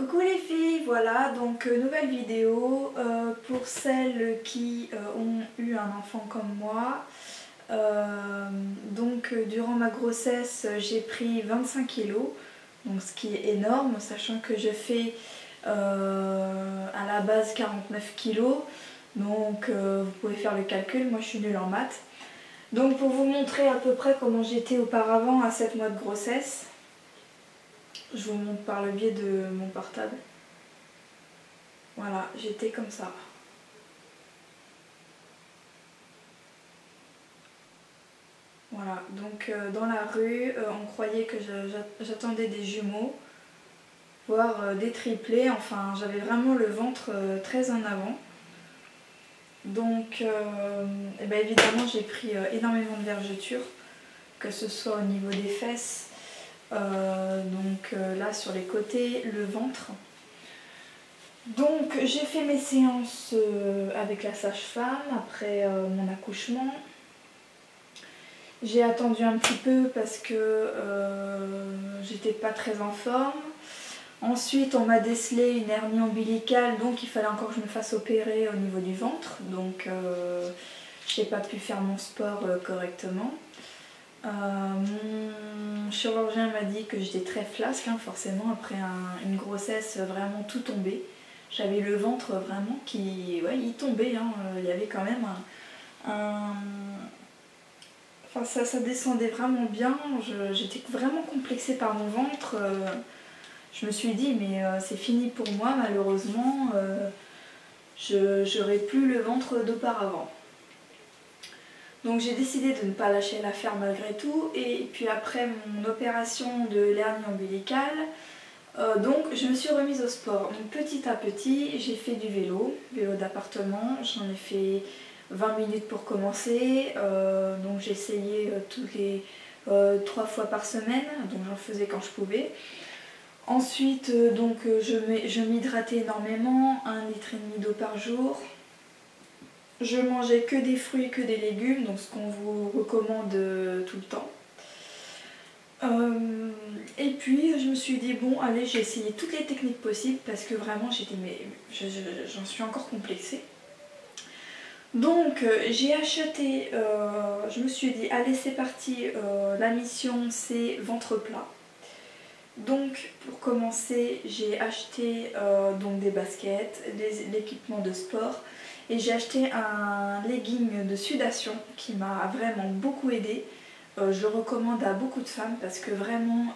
Coucou les filles, voilà donc nouvelle vidéo pour celles qui ont eu un enfant comme moi. Durant ma grossesse j'ai pris 25 kilos, donc ce qui est énorme, sachant que je fais à la base 49 kilos, donc vous pouvez faire le calcul, moi je suis nulle en maths. Donc pour vous montrer à peu près comment j'étais auparavant à 7 mois de grossesse, je vous montre par le biais de mon portable. Voilà, j'étais comme ça. Voilà, donc dans la rue, on croyait que j'attendais des jumeaux, voire des triplés. Enfin, j'avais vraiment le ventre très en avant. Donc, évidemment, j'ai pris énormément de vergetures, que ce soit au niveau des fesses, là sur les côtés, le ventre. Donc j'ai fait mes séances avec la sage-femme après mon accouchement. J'ai attendu un petit peu parce que j'étais pas très en forme. Ensuite on m'a décelé une hernie ombilicale, donc il fallait encore que je me fasse opérer au niveau du ventre. Donc j'ai pas pu faire mon sport correctement. Mon chirurgien m'a dit que j'étais très flasque, forcément après une grossesse vraiment tout tombé. J'avais le ventre vraiment qui... Ouais, il tombait, il y avait quand même Enfin, ça descendait vraiment bien, j'étais vraiment complexée par mon ventre. Je me suis dit, mais c'est fini pour moi, malheureusement. J'aurai plus le ventre d'auparavant. Donc j'ai décidé de ne pas lâcher l'affaire malgré tout. Et puis après mon opération de l'hernie ombilicale, donc je me suis remise au sport. Donc petit à petit j'ai fait du vélo d'appartement, j'en ai fait 20 minutes pour commencer, donc j'ai essayé toutes les 3 fois par semaine, donc j'en faisais quand je pouvais. Ensuite je m'hydratais énormément, 1,5 litre d'eau par jour. Je mangeais que des fruits, que des légumes, donc ce qu'on vous recommande tout le temps. Et puis je me suis dit bon allez, j'ai essayé toutes les techniques possibles parce que vraiment j'en suis encore complexée. Donc j'ai acheté, je me suis dit allez c'est parti, la mission c'est ventre plat. Donc pour commencer j'ai acheté des baskets, l'équipement de sport, et j'ai acheté un legging de sudation qui m'a vraiment beaucoup aidé. Je le recommande à beaucoup de femmes parce que vraiment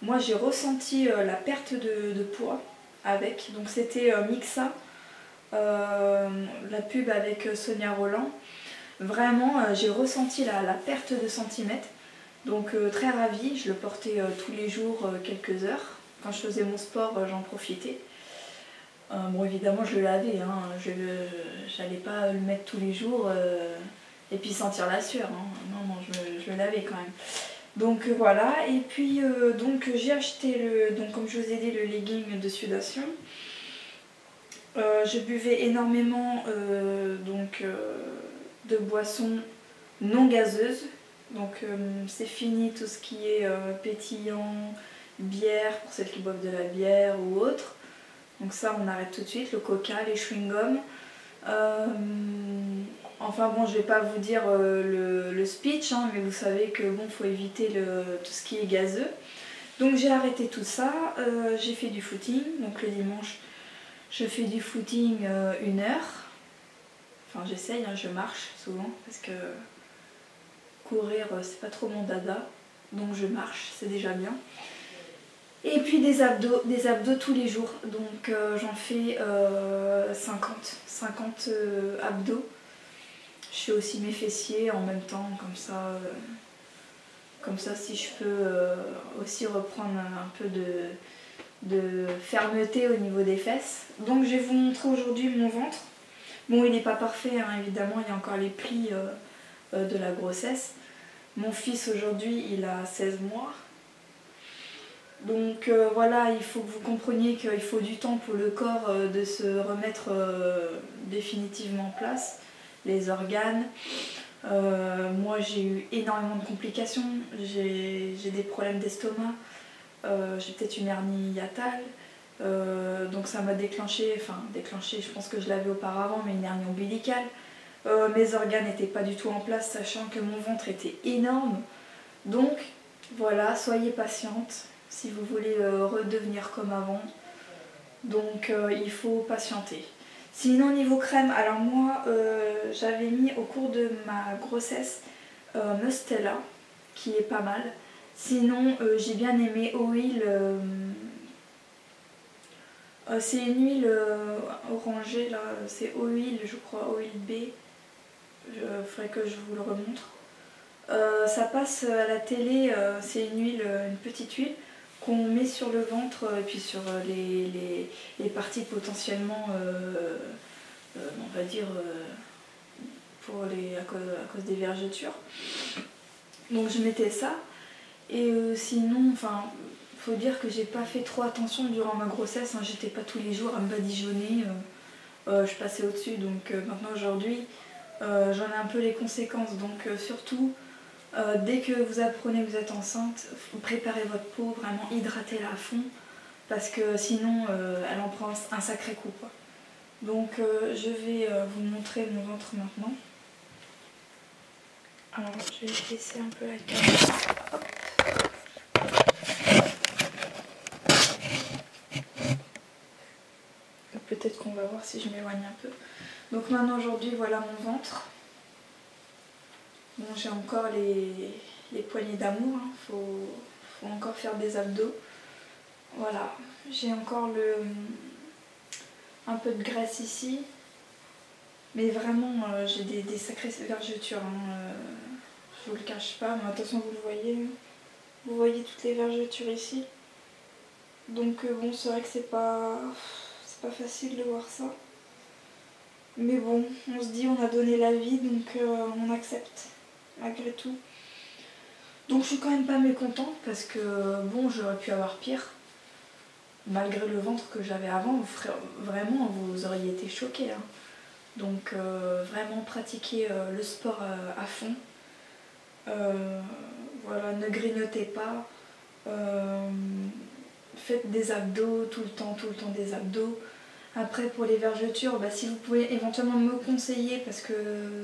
moi j'ai ressenti la perte de poids avec. Donc c'était Mixa, la pub avec Sonia Rolland. Vraiment j'ai ressenti la perte de centimètres. Donc très ravie, je le portais tous les jours quelques heures. Quand je faisais mon sport j'en profitais. Bon évidemment je le lavais, je n'allais pas le mettre tous les jours et puis sentir la sueur, non, je le lavais quand même. Donc voilà, et puis j'ai acheté comme je vous ai dit, le legging de sudation. Je buvais énormément de boissons non gazeuses. Donc c'est fini tout ce qui est pétillant, bière pour celles qui boivent de la bière ou autre. Donc ça on arrête tout de suite, le coca, les chewing-gums. Enfin bon, je vais pas vous dire le speech, mais vous savez que bon, faut éviter tout ce qui est gazeux. Donc j'ai arrêté tout ça, j'ai fait du footing, donc le dimanche je fais du footing 1 heure. Enfin j'essaye, je marche souvent parce que courir c'est pas trop mon dada, donc je marche, c'est déjà bien. Et puis des abdos tous les jours, donc j'en fais 50 abdos. Je fais aussi mes fessiers en même temps, comme ça si je peux aussi reprendre un peu de fermeté au niveau des fesses. Donc je vais vous montrer aujourd'hui mon ventre. Bon, il n'est pas parfait, évidemment, il y a encore les plis de la grossesse. Mon fils aujourd'hui il a 16 mois. Donc voilà, il faut que vous compreniez qu'il faut du temps pour le corps de se remettre définitivement en place, les organes. Moi j'ai eu énormément de complications, j'ai des problèmes d'estomac, j'ai peut-être une hernie hiatale, Donc ça m'a déclenché, je pense que je l'avais auparavant, mais une hernie ombilicale. Mes organes n'étaient pas du tout en place, sachant que mon ventre était énorme. Donc voilà, soyez patiente si vous voulez redevenir comme avant. Donc il faut patienter. Sinon niveau crème, alors moi j'avais mis au cours de ma grossesse Mustela, qui est pas mal. Sinon j'ai bien aimé Oil, c'est une huile orangée là, c'est Oil je crois, Oil B. Il faudrait que je vous le remontre. Ça passe à la télé, c'est une huile, une petite huile qu'on met sur le ventre et puis sur les parties potentiellement, on va dire, à cause des vergetures. Donc je mettais ça. Et sinon, faut dire que j'ai pas fait trop attention durant ma grossesse, hein. J'étais pas tous les jours à me badigeonner, je passais au-dessus. Donc maintenant aujourd'hui, j'en ai un peu les conséquences. Donc surtout, dès que vous apprenez que vous êtes enceinte, préparez votre peau, vraiment hydratez-la à fond, parce que sinon elle en prend un sacré coup, quoi. Donc je vais vous montrer mon ventre maintenant. Alors je vais baisser un peu la caméra. Hop. Peut-être qu'on va voir si je m'éloigne un peu. Donc maintenant aujourd'hui, voilà mon ventre. Bon, j'ai encore les poignées d'amour, hein. Faut encore faire des abdos. Voilà, j'ai encore un peu de graisse ici. Mais vraiment, j'ai des sacrées vergetures, hein. Je vous le cache pas, mais de toute façon vous le voyez. Vous voyez toutes les vergetures ici. Donc bon, c'est vrai que c'est pas facile de voir ça. Mais bon, on se dit on a donné la vie, donc on accepte, malgré tout. Donc je suis quand même pas mécontente parce que bon, j'aurais pu avoir pire. Malgré le ventre que j'avais avant, vraiment vous auriez été choqués, hein. Donc vraiment pratiquer le sport à fond. Voilà, ne grignotez pas. Faites des abdos tout le temps des abdos. Après pour les vergetures, si vous pouvez éventuellement me conseiller, parce que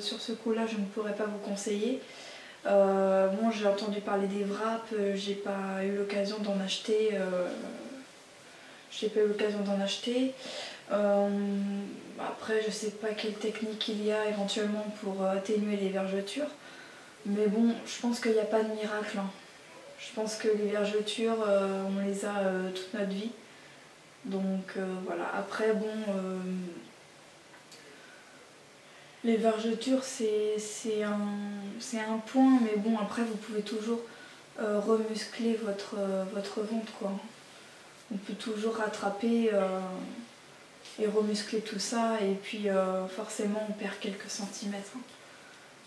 sur ce coup là je ne pourrais pas vous conseiller. Bon, j'ai entendu parler des wraps, j'ai pas eu l'occasion d'en acheter. Après je sais pas quelle technique il y a éventuellement pour atténuer les vergetures. Mais bon, je pense qu'il n'y a pas de miracle, hein. Je pense que les vergetures, on les a toute notre vie. Donc voilà, après bon, les vergetures c'est un point, mais bon après vous pouvez toujours remuscler votre ventre, quoi. On peut toujours rattraper et remuscler tout ça, et puis forcément on perd quelques centimètres, hein.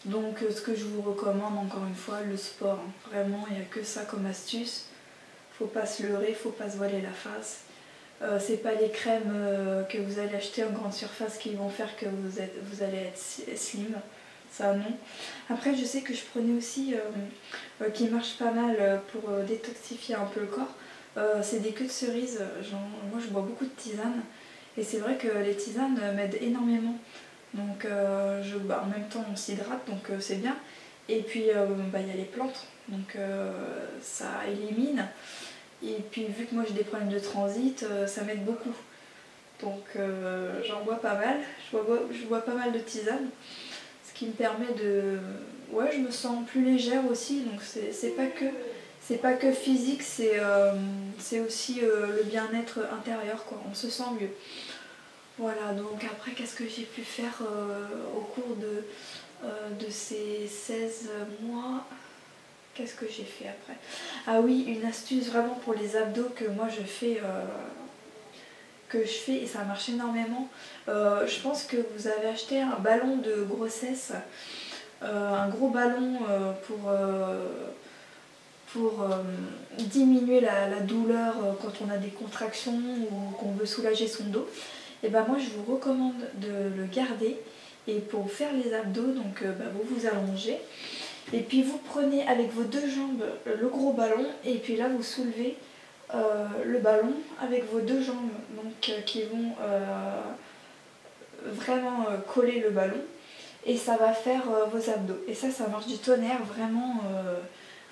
Donc ce que je vous recommande encore une fois, le sport, hein. Vraiment il n'y a que ça comme astuce. Faut pas se leurrer, faut pas se voiler la face. C'est pas les crèmes que vous allez acheter en grande surface qui vont faire que vous allez être slim, ça non. Après je sais que je prenais aussi, qui marche pas mal pour détoxifier un peu le corps, c'est des queues de cerise. Moi je bois beaucoup de tisanes, et c'est vrai que les tisanes m'aident énormément. Donc en même temps on s'hydrate, donc c'est bien. Et puis il y a les plantes, donc ça élimine. Et puis vu que moi j'ai des problèmes de transit, ça m'aide beaucoup. Donc j'en bois pas mal, je bois pas mal de tisane. Ce qui me permet de... Ouais, je me sens plus légère aussi, donc c'est pas que physique, c'est aussi le bien-être intérieur, quoi. On se sent mieux. Voilà, donc après qu'est-ce que j'ai pu faire au cours de ces 16 mois? Qu'est-ce que j'ai fait après? Ah oui, une astuce vraiment pour les abdos que moi je fais, et ça marche énormément. Je pense que vous avez acheté un ballon de grossesse, un gros ballon pour diminuer la douleur quand on a des contractions ou qu'on veut soulager son dos. Et ben moi je vous recommande de le garder, et pour faire les abdos, donc vous vous allongez. Et puis vous prenez avec vos deux jambes le gros ballon, et puis là vous soulevez le ballon avec vos deux jambes donc, qui vont vraiment coller le ballon et ça va faire vos abdos. Et ça marche du tonnerre, vraiment.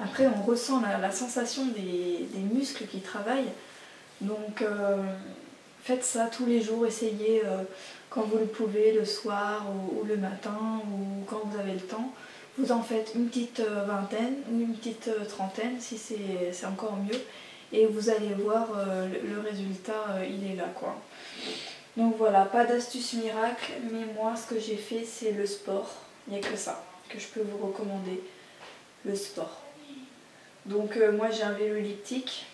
Après on ressent la sensation des muscles qui travaillent. Donc faites ça tous les jours, essayez quand vous le pouvez, le soir ou le matin ou quand vous avez le temps. Vous en faites une petite vingtaine ou une petite trentaine si c'est encore mieux. Et vous allez voir le résultat, il est là quoi. Donc voilà, pas d'astuce miracle, mais moi ce que j'ai fait c'est le sport. Il n'y a que ça que je peux vous recommander, le sport. Donc moi j'ai un vélo elliptique.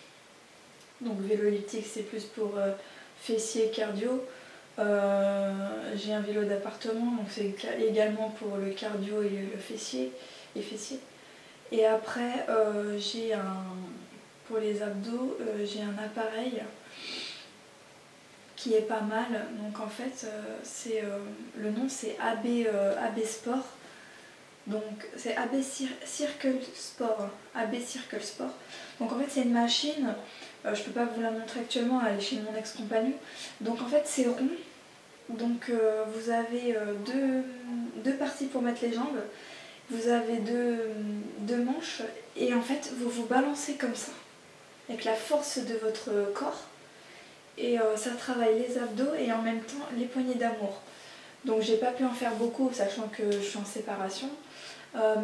Donc vélo elliptique c'est plus pour fessier cardio. J'ai un vélo d'appartement, donc c'est également pour le cardio et le fessier. Et après j'ai pour les abdos, j'ai un appareil qui est pas mal. Donc en fait, le nom c'est AB Sport. Donc c'est AB Circle Sport. AB Circle Sport. Donc en fait c'est une machine, je peux pas vous la montrer actuellement, elle est chez mon ex-compagnon. Donc en fait c'est rond. Donc vous avez deux parties pour mettre les jambes. Vous avez deux manches et en fait vous vous balancez comme ça avec la force de votre corps et ça travaille les abdos et en même temps les poignées d'amour. Donc j'ai pas pu en faire beaucoup sachant que je suis en séparation,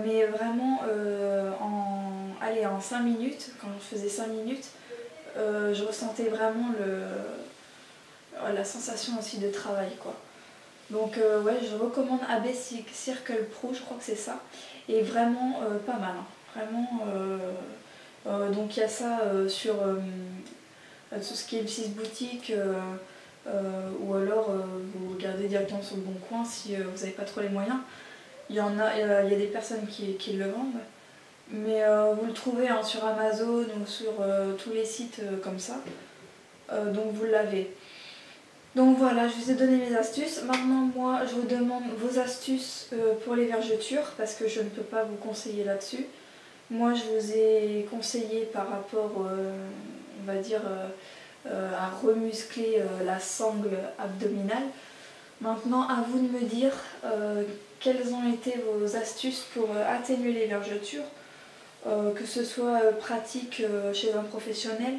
mais vraiment en 5 minutes, quand je faisais 5 minutes, je ressentais vraiment la sensation aussi de travail quoi. Donc ouais, je recommande AB Circle Pro, je crois que c'est ça, et vraiment pas mal, hein. Vraiment donc il y a ça sur tout ce qui est M6 boutique ou alors vous regardez directement sur le Bon Coin si vous n'avez pas trop les moyens. Il y a des personnes qui le vendent, mais vous le trouvez hein, sur Amazon ou sur tous les sites comme ça, donc vous l'avez. Donc voilà, je vous ai donné mes astuces. Maintenant moi je vous demande vos astuces pour les vergetures parce que je ne peux pas vous conseiller là-dessus. Moi je vous ai conseillé par rapport, on va dire, à remuscler la sangle abdominale. Maintenant à vous de me dire quelles ont été vos astuces pour atténuer les vergetures, que ce soit pratique chez un professionnel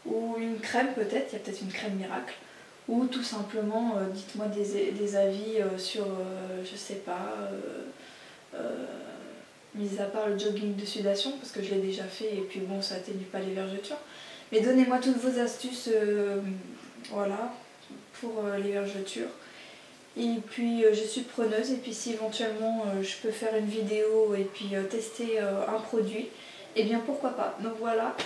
ou une crème peut-être, il y a peut-être une crème miracle. Ou tout simplement, dites-moi des avis sur, je sais pas, mis à part le jogging de sudation, parce que je l'ai déjà fait et puis bon, ça atténue pas les vergetures. Mais donnez-moi toutes vos astuces, voilà, pour les vergetures. Et puis je suis preneuse, et puis si éventuellement je peux faire une vidéo et puis tester un produit, et bien pourquoi pas. Donc voilà,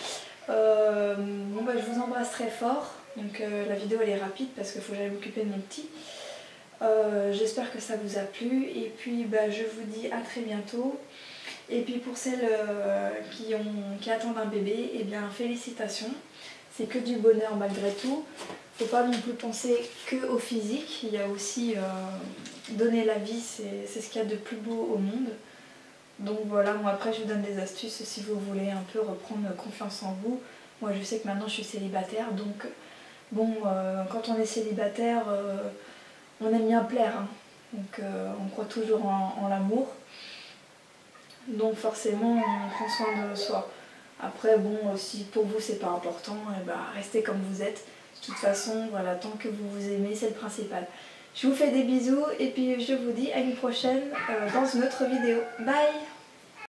bon bah je vous embrasse très fort. Donc la vidéo elle est rapide parce qu'il faut que j'aille m'occuper de mon petit. J'espère que ça vous a plu et puis bah, je vous dis à très bientôt. Et puis pour celles qui attendent un bébé, et bien félicitations. C'est que du bonheur malgré tout. Faut pas non plus penser que au physique. Il y a aussi donner la vie, c'est ce qu'il y a de plus beau au monde. Donc voilà, moi après je vous donne des astuces si vous voulez un peu reprendre confiance en vous. Moi je sais que maintenant je suis célibataire, donc bon, quand on est célibataire, on aime bien plaire, hein. Donc on croit toujours en l'amour. Donc forcément on prend soin de soi. Après bon, si pour vous c'est pas important, et bah, restez comme vous êtes. De toute façon, voilà, tant que vous vous aimez, c'est le principal. Je vous fais des bisous et puis je vous dis à une prochaine dans une autre vidéo. Bye!